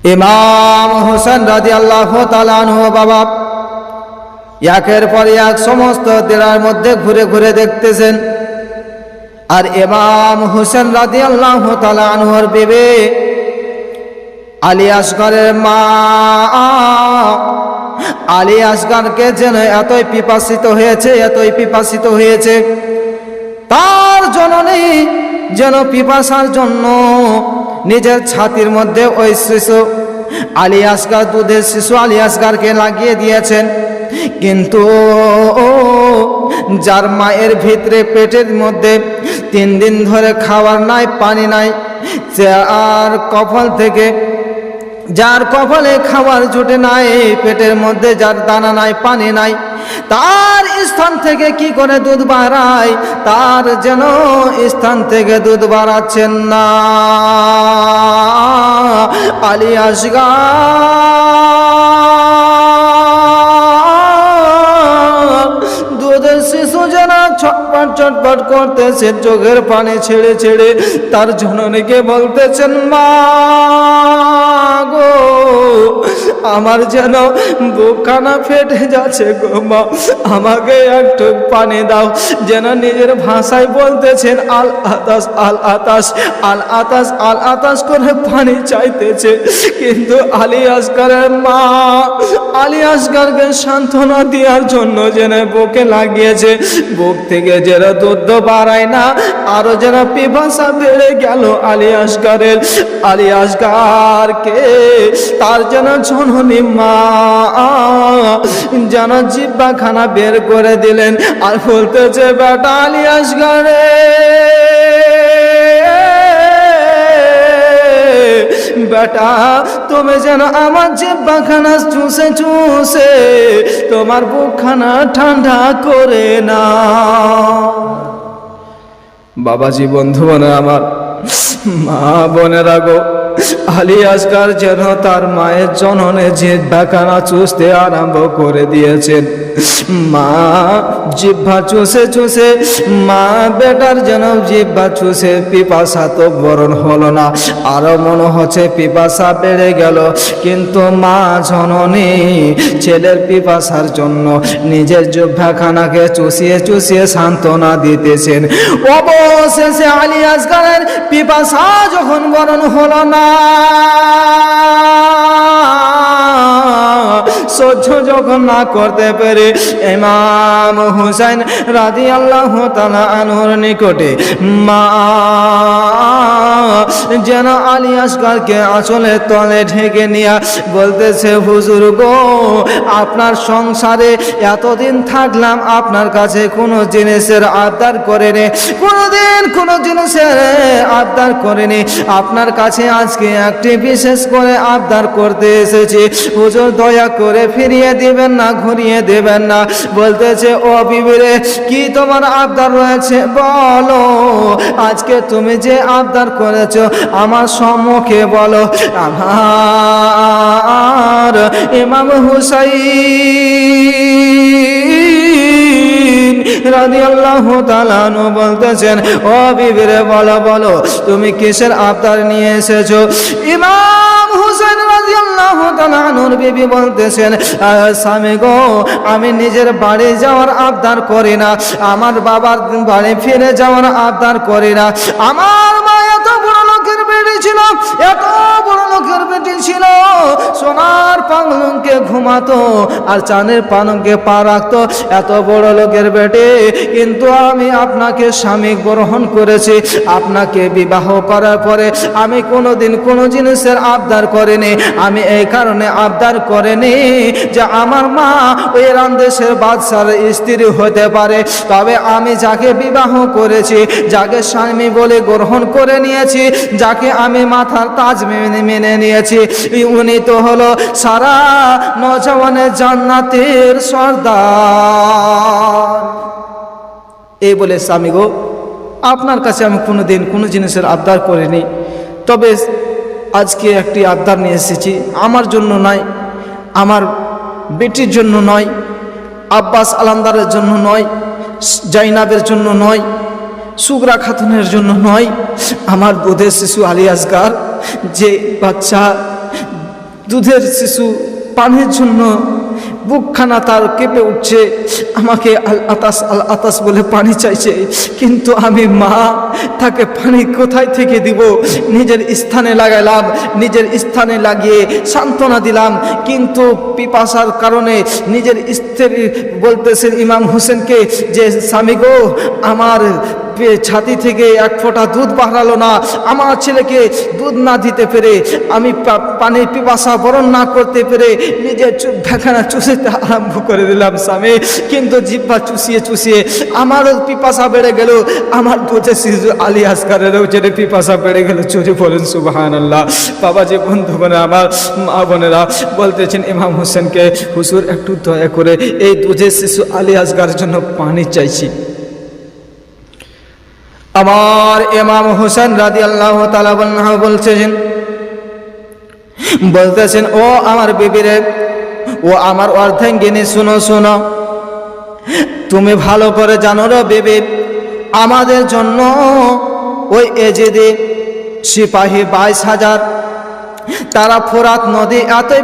ইমাম হোসেন রাদিয়াল্লাহু তাআলা আনহু বাবা একের পর এক সমস্ত দেরার মধ্যে ঘুরে ঘুরে দেখতেছেন। আর ইমাম হোসেন রাদিয়াল্লাহু তাআলা আনহুর বিবি আলী আসগরের মা আলী আসগরকে যেন এতই পিপাসিত হয়েছে তার জননী যেন পিপাসার জন্য নিজের ছাতির মধ্যে ওই শিশু আলী আসগর দুধের শিশু আলী আসগরকে লাগিয়ে দিয়েছেন। কিন্তু যার মায়ের ভিতরে পেটের মধ্যে 3 দিন ধরে খাবার নাই, পানি নাই, আর কপাল থেকে যার কপালে খাবার জুটে নাই, পেটের মধ্যে যার দানা নাই, পানি নাই, তার স্থান থেকে কি করে দুধ বাড়ায়? তার যেন স্থান থেকে দুধ বাড়াচ্ছেন না আলী আসগর। দুধের শিশু যেন ছটপট করতেছে, চোখের পানি ছেড়ে ছেড়ে তার জননীকে বলতেছেন, মা গো, আমার যেন বুকখানা ফেটে যাচ্ছে গো মা, আমাকে একটু পানি দাও। যেন নিজের ভাষায় বলতেছেন আল আতাস আল আতাস আল আতাস আল আতাস করে পানি চাইতেছে। কিন্তু আলী আসগরের মা আলী আসগরকে সান্ত্বনা দেওয়ার জন্য যেন বুকে লাগিয়েছে, বুক থেকে যেন দুধ বাড়ায় না, আরো যেন পিপাসা বেড়ে গেল আলী আসগরের। আলী আসগরকে তার যেন জননী মা যেন জিহ্বাখানা বের করে দিলেন আর বলতেছে, বেটা আলী আসগরে, বেটা তুমি যেন আমার জিহ্বাখানা চুষে চুষে তোমার বুকখানা ঠান্ডা করে না। বাবাজি, বন্ধুগণ আমার, মা বোনেরা গো, আলী আসগর যেন তার মায়ের জননে জিহ্বাখানা চুষতে আরম্ভ করে দিয়েছেন। মা জিহ্বা চুষে চুষে, মা বেটার যেন জিহ্বা চুষে পিপাসা তো বরণ হলো না, আরো মনে হচ্ছে পিপাসা বেড়ে গেল। কিন্তু মা জননী ছেলের পিপাসার জন্য নিজের জিহ্বাখানাকে চুষিয়ে চুষিয়ে সান্ত্বনা দিতেছেন। অবশেষে আলী আসগরের পিপাসা যখন বরণ হলো না, সহ্য যখন না করতে পেরে ইমাম হুসাইন রাদিয়াল্লাহু তাআলা আনহুর নিকটে মা যেন আলী আসগরকে আঁচলের তলে ঢেকে নিয়ে বলতেছে, হুজুর গো, আপনার সংসারে এতদিন থাকলাম, আপনার কাছে কোনো জিনিসের আবদার করেনি, কোনোদিন কোনো জিনিসের আবদার করেনি, আপনার কাছে আজকে একটি বিশেষ করে আবদার করতে এসেছি, হুজুর দয়া করে ফিরিয়ে দিবেন না, ঘুরিয়ে দেবেন না। বলতেছে, ও বিবিরে, কি তোমার আবদার রয়েছে বলো, আজকে তুমি যে আবদার করেছো আমার সম্মুখে বলো। আমার ইমাম হুসাইন রাদিয়াল্লাহু তাআলা আনহু বলতেছেন, ও বিবিরে বলো বলো, তুমি কিসের আবদার নিয়ে এসেছো? ইমাম হুসাইন রাদিয়াল্লাহু তাআলা আনহুর বিবি বলতেছেন, স্বামী গো, আমি নিজের বাড়ি যাওয়ার আবদার করি না, আমার বাবার বাড়ি ফিরে যাওয়ার আবদার করি না। আমার মা এত বড় লোকের বেটি ছিল, এত বড় লোকের বেটি ছিল, সোনার পালঙ্কে ঘুমাতো আর চাঁদের পালঙ্কে পা রাখতো, এত বড় লোকের বেটি, কিন্তু আমি আপনাকে স্বামী গ্রহণ করেছি, আপনাকে বিবাহ করার পরে আমি কোনোদিন কোনো জিনিসের আবদার করিনি। আমি এই কারণে আবদার করিনি যে আমার মা ওই ইরান দেশের বাদশার স্ত্রী হতে পারে, তবে আমি যাকে বিবাহ করেছি, যাকে স্বামী বলে গ্রহণ করে নিয়েছি, যাকে আমি মাথার তাজ মেনে নিয়েছি, উনি তো হলো সারা নওজওয়ানের জান্নাতের সর্দার। এই বলে, স্বামী গো, আপনার কাছে আমি কোনোদিন কোনো জিনিসের আবদার করিনি, তবে আজকে একটি আবদার নিয়ে এসেছি, আমার জন্য নয়, আমার বেটির জন্য নয়, আব্বাস আলান্দারের জন্য নয়, জাইনাবের জন্য নয়, সুগরা খাতুনের জন্য নয়, আমার দুধের শিশু আলী আসগর, যে বাচ্চা দুধের শিশু পানির জন্য বুকখানা তার কেঁপে উঠছে, আমাকে আল আতাস বলে পানি চাইছে, কিন্তু আমি মা, তাকে পানি কোথায় থেকে দিব? নিজের স্থানে লাগাইলাম, নিজের স্থানে লাগিয়ে সান্ত্বনা দিলাম, কিন্তু পিপাসার কারণে নিজের স্ত্রী বলতেছেন ইমাম হোসেনকে যে স্বামী গো, আমার ছাতি থেকে এক ফোঁটা দুধ বাড়ালো না, আমার ছেলেকে দুধ না দিতে পেরে, আমি পানির পিপাসা বরণ না করতে পেরে নিজের ঢাকানা চুষিতে আরম্ভ করে দিলাম স্বামী, কিন্তু জিহ্বা চুষিয়ে চুষিয়ে আমারও পিপাসা বেড়ে গেল, আমার দুধের শিশু আলী আসগারেরও যেন পিপাসা বেড়ে গেল। চুরি বলেন সুবহানাল্লাহ। বাবা যে বন্ধু বোনে, আমার মা বোনেরা বলতেছেন ইমাম হোসেনকে, হুজুর একটু দয়া করে এই দুধের শিশু আলী আসগারের জন্য পানি চাইছি। আমার ইমাম হোসেন রাদিয়াল্লাহু তাআলা বলতেছেন ও আমার বিবিরে, ও আমার অর্ধাঙ্গিনী, শুনো শুনো, তুমি ভালো করে জানো রে বিবি, আমাদের জন্য ওই এজিদি সিপাহী 22,000 তারা ফোরাত নদী, এতই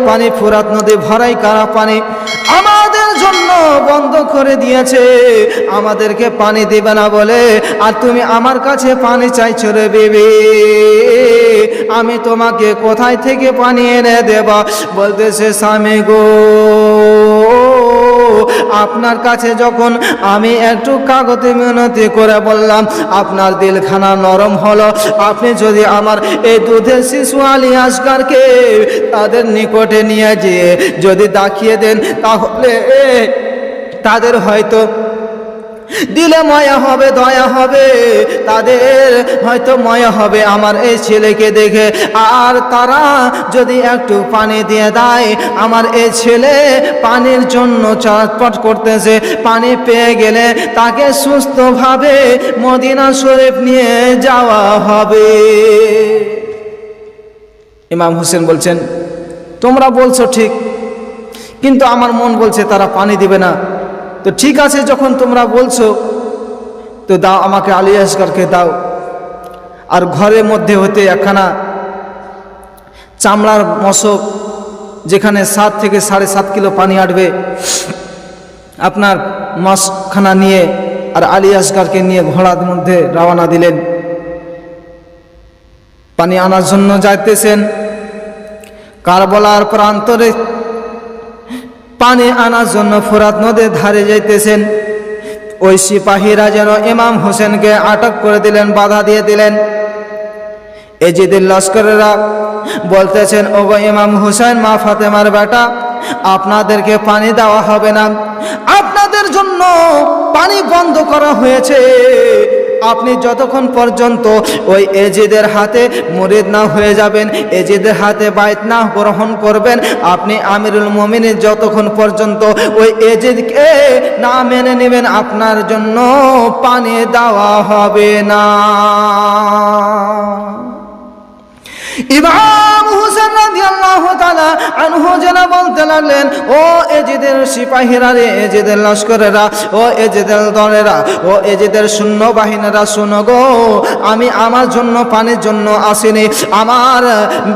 পানি ফোরাত নদী ভরাই কারা পানি আমাদের জন্য বন্ধ করে দিয়েছে, আমাদেরকে পানি দিবে না বলে, আর তুমি আমার কাছে পানি চাইছো রে বিবি, আমি তোমাকে কোথায় থেকে পানি এনে দেব? বলতেছে স্বামী গো, আপনার কাছে যখন আমি একটু কাগজে মিনতি করে বললাম, আপনার দিলখানা নরম হলো, আপনি যদি আমার এই দুধের শিশু আলী আসগারকে তাদের নিকটে নিয়ে যেয়ে যদি দেখিয়ে দেন, তাহলে তাদের হয়তো দিলে মায়া হবে, দয়া হবে, তাদের হয়তো মায়া হবে আমার এই ছেলেকে দেখে, আর তারা যদি একটু পানি দিয়ে দেয়, আমার এই ছেলে পানির জন্য চটপট করতেছে, পানি পেয়ে গেলে তাকে সুস্থভাবে মদিনা শরীফ নিয়ে যাওয়া হবে। ইমাম হোসেন বলছেন, তোমরা বলছো ঠিক, কিন্তু আমার মন বলছে তারা পানি দিবে না। তো ঠিক আছে, যখন তোমরা বলছো তো দাও, আমাকে আলী আসগারকে দাও। আর ঘরের মধ্যে হতে একখানা চামড়ার মশক, যেখানে 7 থেকে 7.5 কিলো পানি আটবে, আপনার মশখানা নিয়ে আর আলী আসগারকে নিয়ে ঘোড়ার মধ্যে রওনা দিলেন। পানি আনার জন্য যাইতেছেন, কারবালার প্রান্তরে পানি আনার জন্য ফোরাত নদীর ধারে যাইতেছেন। ওই সিপাহীরা যেন ইমাম হোসেনকে আটক করে দিলেন, বাধা দিয়ে দিলেন। এজিদের লস্করেরা বলতেছেন, ও ইমাম হোসেন, মা ফাতেমার বেটা, আপনাদেরকে পানি দেওয়া হবে না, আপনাদের জন্য পানি বন্ধ করা হয়েছে, আপনি যতক্ষণ পর্যন্ত ওই এজিদের হাতে মুরিদ না হয়ে যাবেন, এজিদের হাতে বাইত না গ্রহণ করবেন, আপনি আমিরুল মুমিনিন যতক্ষণ পর্যন্ত ওই এজিদকে না মেনে নেবেন, আপনার জন্য পানি দেওয়া হবে না। ইমাম হোসেন রাদিয়াল্লাহু তাআলা আনহু যেন বলতে লাগলেন, ও এজিদের সিপাহীরা রে, এজিদের লস্করেরা, ও এজিদের দলেরা, ও এজিদের সৈন্য বাহিনীরা, শোনো গো, আমি আমার জন্য পানির জন্য আসিনি, আমার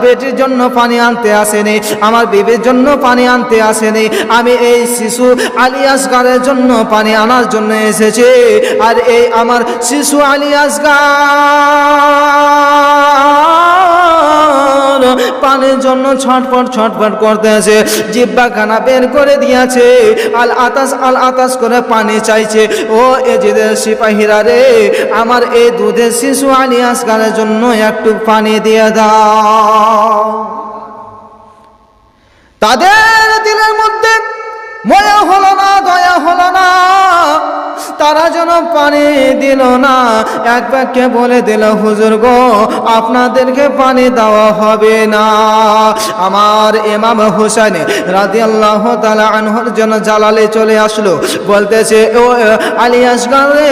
বেটির জন্য পানি আনতে আসেনি, আমার বিবির জন্য পানি আনতে আসেনি, আমি এই শিশু আলী আসগারের জন্য পানি আনার জন্য এসেছি। আর এই আমার শিশু আলী আসগার পানির জন্য ছটফট করতে আছে, জিহ্বাখানা বের করে দিয়েছে, আল আতাস করে পানি চাইছে। ও এজিদের সিপাহীরা রে, আমার এই দুধের শিশু আলী আসগারের জন্য একটু পানি দিয়ে দাও। তাদের দিলের মধ্যে মায়া হলো না, দয়া হলো না, তারা যেন পানি দিল না, এক বাক্যে বলে দিল, হুজুর গো, আপনাদেরকে পানি দেওয়া হবে না। আমার ইমাম হোসেন রাদিয়াল্লাহু তাআলা আনহুর জন্য জালালে চলে আসলো, বলতেছে, ও আলী আসগার রে,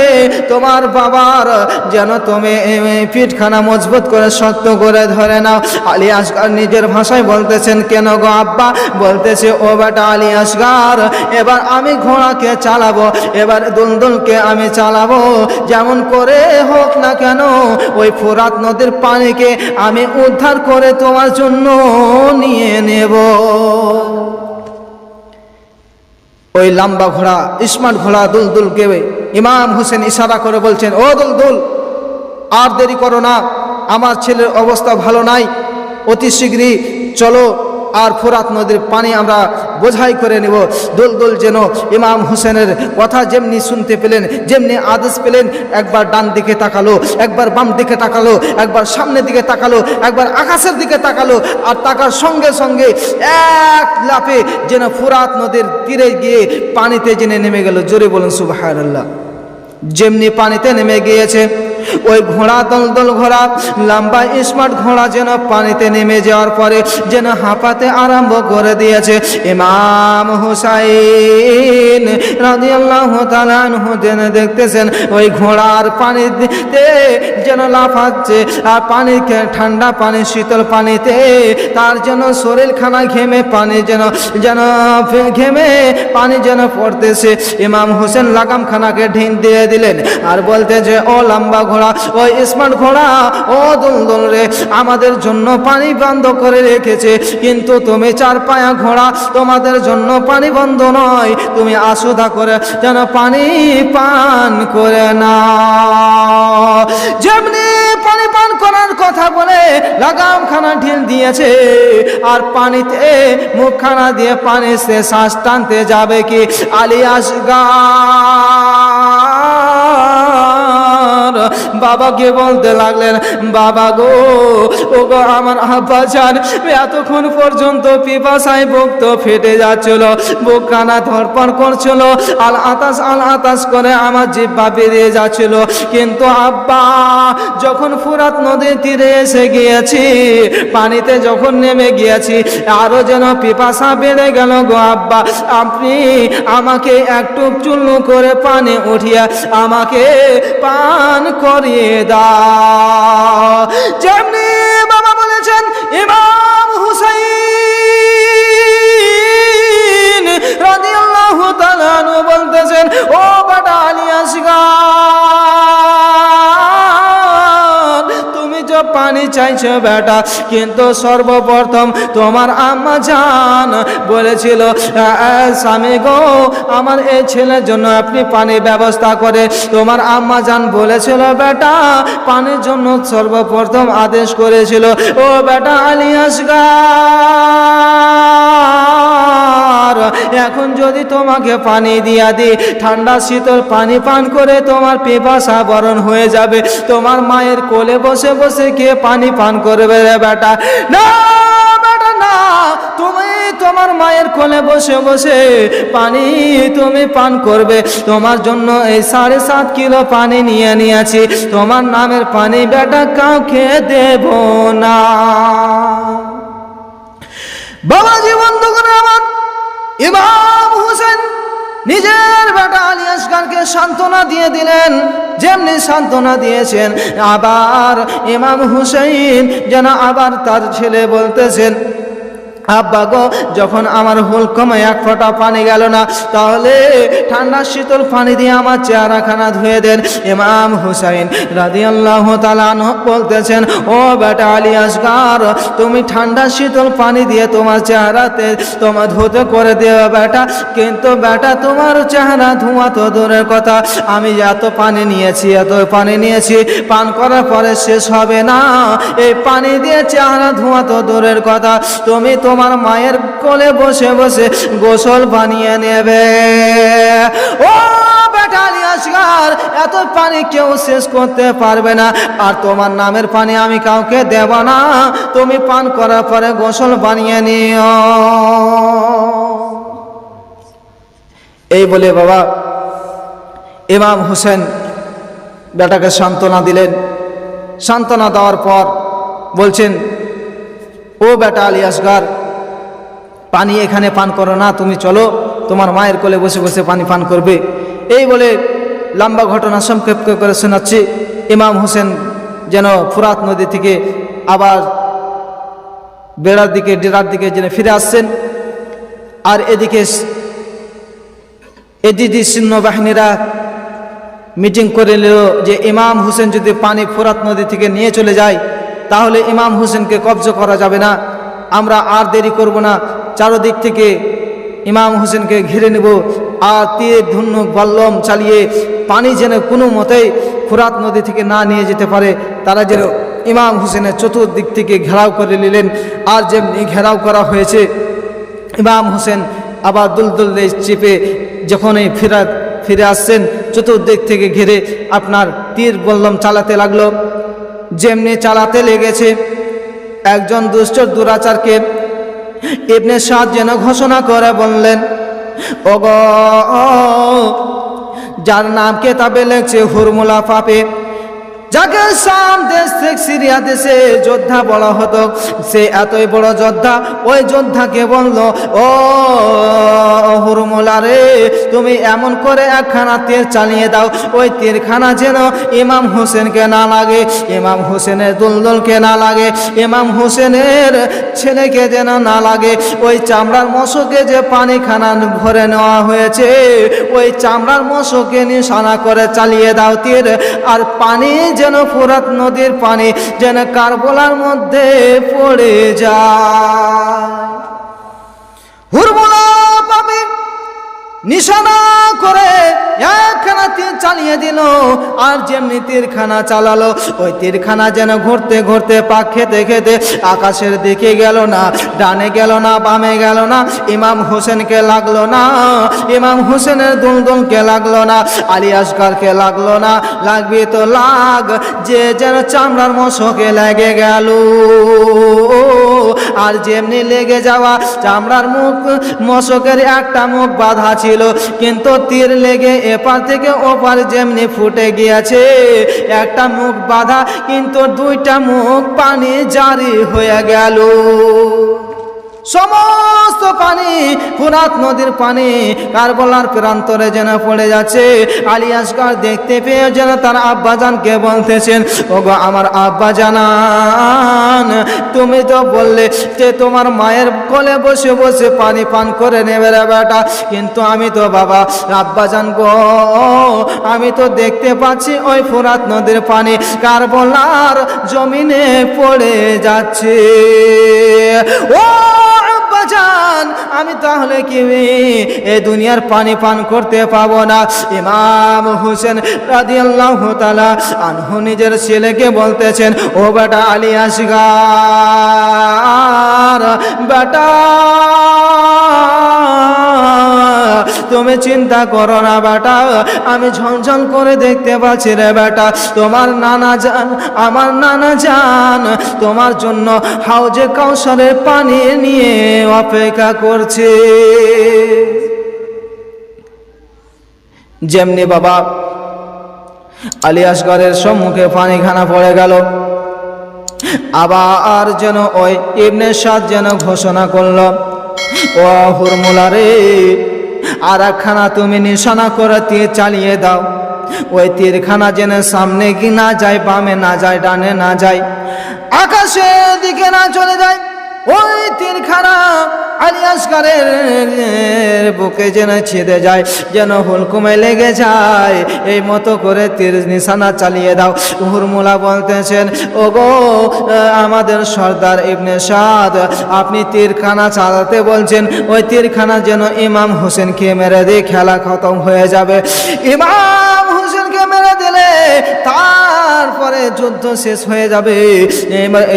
তোমার বাবার যেন তুমি পিঠখানা মজবুত করে শক্ত করে ধরে নাও। আলী আসগার নিজের ভাষায় বলতেছেন, কেন গো আব্বা? বলতেছে, ও বেটা আলী আসগার, এবার আমি ঘোড়াকে চালাবো, এবার দুলদুলকে আমি চালাবো, যেমন করে হোক না কেন ওই ফোরাত নদীর পানিকে আমি উদ্ধার করে তোমার জন্য নিয়ে নেব। ওই লম্বা ঘোড়া, স্মার্ট ঘোড়া দুলদুলকে ইমাম হোসেন ইশারা করে বলছেন, ও দুলদুল, আর দেরি করো না, আমার ছেলের অবস্থা ভালো নাই, অতি শীঘ্রই চলো, আর ফোরাত নদীর পানি আমরা বোঝাই করে নেব। দুলদুল যেন ইমাম হোসেনের কথা যেমনি শুনতে পেলেন, যেমনি আদেশ পেলেন, একবার ডান দিকে তাকালো, একবার বাম দিকে তাকালো, একবার সামনের দিকে তাকালো, একবার আকাশের দিকে তাকালো, আর তাকার সঙ্গে সঙ্গে এক লাফে যেন ফোরাত নদীর তীরে গিয়ে পানিতে যেন নেমে গেল। জোরে বলুন সুবহানাল্লাহ। যেমনি পানিতে নেমে গিয়েছে, ওই ঘোড়া দলদল ঘোড়া, লম্বা স্মার্ট ঘোড়া যেন পানিতে নেমে যাওয়ার পরে যেন হাঁপাতে আরম্ভ করে দিয়েছে। ইমাম হুসাইন রাদিয়াল্লাহু তাআলা আনহু যেন দেখতেছেন ওই ঘোড়ার পানিতে যেন লাফাচ্ছে, আর পানিকে ঠান্ডা পানি, শীতল পানিতে তার যেন শরীরখানা ঘেমে পানি যেন ঘেমে পানি যেন পড়তেছে। ইমাম হোসেন লাগামখানাকে ঢিল দিয়ে দিলেন আর বলতে যে, ও লম্বা ঘোড়া, ও স্মার্ট ঘোড়া, ও দুলদুল রে, আমাদের জন্য পানি বন্ধ করে রেখেছে, কিন্তু তুমি চার পায়া ঘোড়া, তোমাদের জন্য পানি বন্ধ নয়, তুমি আশুধা করে যেন পানি পান করে না। যেমনি পানি পান করার কথা বলে লাগামখানা ঢিল দিয়েছে, আর পানিতে মুখখানা দিয়ে পানি সে শ্বাস টানতে যাবে কি আলী আসগার বাবাকে বলতে লাগলেন, বাবা গো, ও গো আমার আব্বা জান, এতক্ষণ পর্যন্ত পিপাসায় বুক তো ফেটে যাচ্ছিল, বুকখানা ধরপড় করছিল, আল আতাস করে আমার জিহ্বা বেরিয়ে যাচ্ছিল, কিন্তু আব্বা যখন ফোরাত নদীর তীরে এসে গিয়েছি, পানিতে যখন নেমে গিয়েছি, আরো যেন পিপাসা বেড়ে গেল গো আব্বা, আপনি আমাকে একটু চুল্লু করে পানি উঠিয়ে আমাকে পান করিয়ে দাও। যেমনি বাবা বলেছেন, ইমাম হুসাইন রাদিয়াল্লাহু তাআলা আনহু বলতেছেন, ও বেটা আলী আসগার, তুমি যে পানি চাইছো বেটা, কিন্তু সর্বপ্রথম তোমার আম্মা জান বলেছিল, স্বামী গো, আমার এই ছেলের জন্য আপনি পানির ব্যবস্থা করে, তোমার আম্মা জান বলেছিল বেটা, পানির জন্য সর্বপ্রথম আদেশ করেছিল, ও বেটা আলী আসগার, এখন যদি তোমাকে পানি দিয়া দিই, ঠান্ডা শীতল পানি পান করে তোমার পিপাসা বরণ হয়ে যাবে, তোমার মায়ের কোলে বসে বসে কে পানি পান করবে রে বেটা? না বেটা না, তুমি তোমার মায়ের কোলে বসে বসে পানি তুমি পান করবে, তোমার জন্য এই 7.5 কিলো পানি নিয়ে নিয়েছি, তোমার নামের পানি বেটা কাউকে দেব না। বাবা জীবন করে আমার ইমাম হোসেন নিজের বেটা আলী আসগারকে সান্ত্বনা দিয়ে দিলেন। যেমনি সান্ত্বনা দিয়েছেন, আবার ইমাম হুসাইন যেন আবার তার ছেলে বলতেছেন, আব্বা গো, যখন আমার হুলকমে এক ফোঁটা পানি গেল না, তাহলে ঠান্ডা শীতল পানি দিয়ে আমার চেহারাখানা ধুয়ে দেন। ইমাম হুসাইন রাদিয়াল্লাহু তাআলা আনহু বলতেছেন, ও বেটা আলী আসগার, তুমি ঠান্ডা শীতল পানি দিয়ে তোমার চেহারাতে তোমার ধুতে করে দেবে বেটা, কিন্তু বেটা তোমার চেহারা ধোয়া তো দূরের কথা, আমি এত পানি নিয়েছি, পান করার পরে শেষ হবে না, এই পানি দিয়ে চেহারা ধোয়া তো দূরের কথা, তুমি তোমার মায়ের কোলে বসে বসে গোসল বানিয়ে নেবে। ও বেটা আলী আসগার, এত পানি কেউ শেষ করতে পারবে না, আর তোমার নামের পানি আমি কাউকে দেব না, তুমি পান করার পরে গোসল বানিয়ে নিও। এই বলে বাবা ইমাম হোসেন বেটাকে সান্ত্বনা দিলেন। সান্ত্বনা দেওয়ার পর বলছেন, ও বেটা আলী আসগার, পানি এখানে পান করো না, তুমি চলো, তোমার মায়ের কোলে বসে বসে পানি পান করবে। এই বলে লম্বা ঘটনা সংক্ষেপ করে শোনাচ্ছি। ইমাম হোসেন যেন ফোরাত নদী থেকে আবার ডেরার দিকে যেন ফিরে আসছেন, আর এদিকে এদিদি সৈন্যবাহিনীরা মিটিং করে নিল যে ইমাম হোসেন যদি পানি ফোরাত নদী থেকে নিয়ে চলে যায় তাহলে ইমাম হোসেনকে কবজা করা যাবে না, আমরা আর দেরি করব না, চারদিক থেকে ইমাম হোসেনকে ঘিরে নেব আর তীর ধনুক বল্লম চালিয়ে পানি যেন কোনো মতেই ফোরাত নদী থেকে না নিয়ে যেতে পারে, তারা যেন ইমাম হোসেনের চতুর্দিক থেকে ঘেরাও করে নিলেন। আর যেমনি ঘেরাও করা হয়েছে, ইমাম হোসেন আবার দুলদুল চেপে যখনই ফিরে আসছেন চতুর্দিক থেকে ঘিরে আপনার তীর বল্লম চালাতে লাগলো। যেমনি চালাতে লেগেছে, একজন দুষ্ট দুরাচারকে ইবনে সাদ যেন ঘোষণা করে বললেন, ওগো যার নাম কেতাবে লেখছে হুরমুলা পাপে, যাকে শাম দেশ থেকে সিরিয়া দেশে যোদ্ধা বলা হতো, সে এতই বড় যোদ্ধা, ওই যোদ্ধাকে বলল, ও হুরমুলা রে, তুমি এমন করে একখানা তীর চালিয়ে দাও, ওই তীরখানা যেন ইমাম হোসেনকে না লাগে, ইমাম হোসেনের দুলদুলকে না লাগে, ইমাম হোসেনের ছেলেকে যেন না লাগে, ওই চামড়ার মশকে যে পানিখানা ভরে নেওয়া হয়েছে, ওই চামড়ার মশকে নিশানা করে চালিয়ে দাও তীর, আর পানি যেন ফোরাত নদীর পানি যেন কারবালার মধ্যে পড়ে যায়। হুরমুলা পাপি নিশানা করে একখানা তীর চালিয়ে দিল, আর যেমনি তীরখানা চালালো, ওই তীরখানা যেন ঘুরতে ঘুরতে পাক খেতে খেতে আকাশের দিকে গেল না, ডানে গেল না, বামে গেল না, ইমাম হোসেনকে লাগলো না, ইমাম হোসেনের দুলদুলকে লাগলো না, আলী আসগরকে লাগলো না, লাগবে তো লাগ যে যেন চামড়ার মশকে লেগে গেল। আর যেমনি লেগে যাওয়া চামড়ার মুখ মশকের একটা মুখ বাঁধা ছিল, কিন্তু তীর লেগে এপার থেকে ওপার যেমনি ফুটে গিয়েছে, একটা মুখ বাঁধা কিন্তু দুইটা মুখ পানি জারি হয়ে গেল। সমস্ত পানি ফোরাত নদীর পানি কারবালার প্রান্তরে যেন পড়ে যাচ্ছে। আলী আসগর দেখতে পেয়ে যেন তার আব্বাজানকে বলতেছেন, ওগো আমার আব্বাজান, তুমি তো বললে যে তোমার মায়ের কোলে বসে বসে পানি পান করে নেবে রে বেটা, কিন্তু আমি তো বাবা আব্বাজান গো, আমি তো দেখতে পাচ্ছি ওই ফোরাত নদীর পানি কারবালার জমিনে পড়ে যাচ্ছে। ও আব্বাজান, আমি তাহলে কি এই দুনিয়ার পানি পান করতে পাবো না? ইমাম হোসেন রাদিয়াল্লাহু তাআলা আনহু নিজের ছেলেকে বলতেছেন, ও বেটা আলী আসগর, বেটা তুমি চিন্তা করো না বেটা, আমি ঝলঝল করে দেখতে পাচ্ছি রে বেটা, তোমার নানা জান, আমার নানা জান তোমার জন্য হাউজে কাউসারের পানি নিয়ে অপেক্ষা করছে। যেমনি বাবা আলী আসগরের সম্মুখে পানিখানা পড়ে গেল, আবার যেন ওই ইবনে সাদ যেন ঘোষণা করল, ও হুরমুলা রে, আর একখানা তুমি নিশানা করে তীর চালিয়ে দাও, ওই তীরখানা যেন সামনে কি না যায়, বামে না যায়, ডানে না যায়, আকাশের দিকে না চলে যায়, ওই তীরখানা আলী আসগরের বুকে যেন ছেদে যায়, যেন হুলকুমে লেগে যায়, এই মতো করে তীর নিশানা চালিয়ে দাও। হুরমুলা বলতেছেন, ওগো আমাদের সর্দার ইবনে সাদ, আপনি তীরখানা চালাতে বলছেন, ওই তীরখানা যেন ইমাম হোসেনকে মেরে দিয়ে খেলা খতম হয়ে যাবে। ইমাম হোসেনকে মেরে দিলে তারপরে যুদ্ধ শেষ হয়ে যাবে।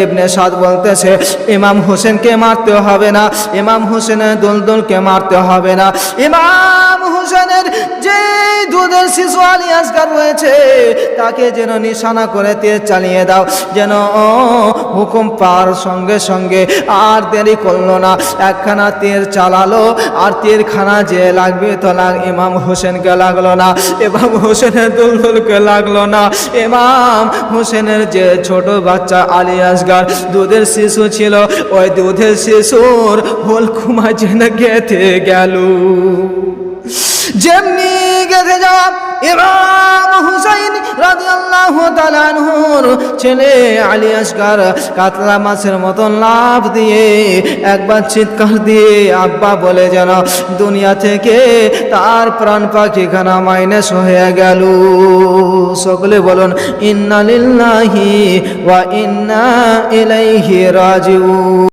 ইবনে সাদ বলতেছে, ইমাম হোসেনকে মারতে হবে না, ইমাম হোসেনের দুলদুলকে মারতে হবে না, ইমাম হোসেনের যে দুধের শিশু আলী আসগর রয়েছে তাকে যেন নিশানা করে তীর চালিয়ে দাও। যেন হুকুম পাওয়ার সঙ্গে সঙ্গে আর দেরি করলো না, একখানা তীর চালালো, আর তীরখানা যে লাগবে তো ইমাম হোসেনকে লাগলো না, ইমাম হোসেনের দুলদুলকে লাগলো না, ইমাম হোসেনের যে ছোট বাচ্চা আলী আসগর দুধের শিশু ছিল, ওই দুধের শিশুর হুলকুমা যেন গেঁথে গেল। যেমনি গেঁথে যাওয়া ইমাম হুসাইন রাদিয়াল্লাহু তাআলা আনহুর ছেলে আলী আসগার কাতলা মাছের মতন লাফ দিয়ে একবার চিৎকার দিয়ে আব্বা বলে যেন দুনিয়া থেকে তার প্রাণ পাখিখানা মাইনাস হয়ে গেল। সকলে বলুন ইন্না লিল্লাহি ওয়া ইন্না ইলাইহি রাজিউন।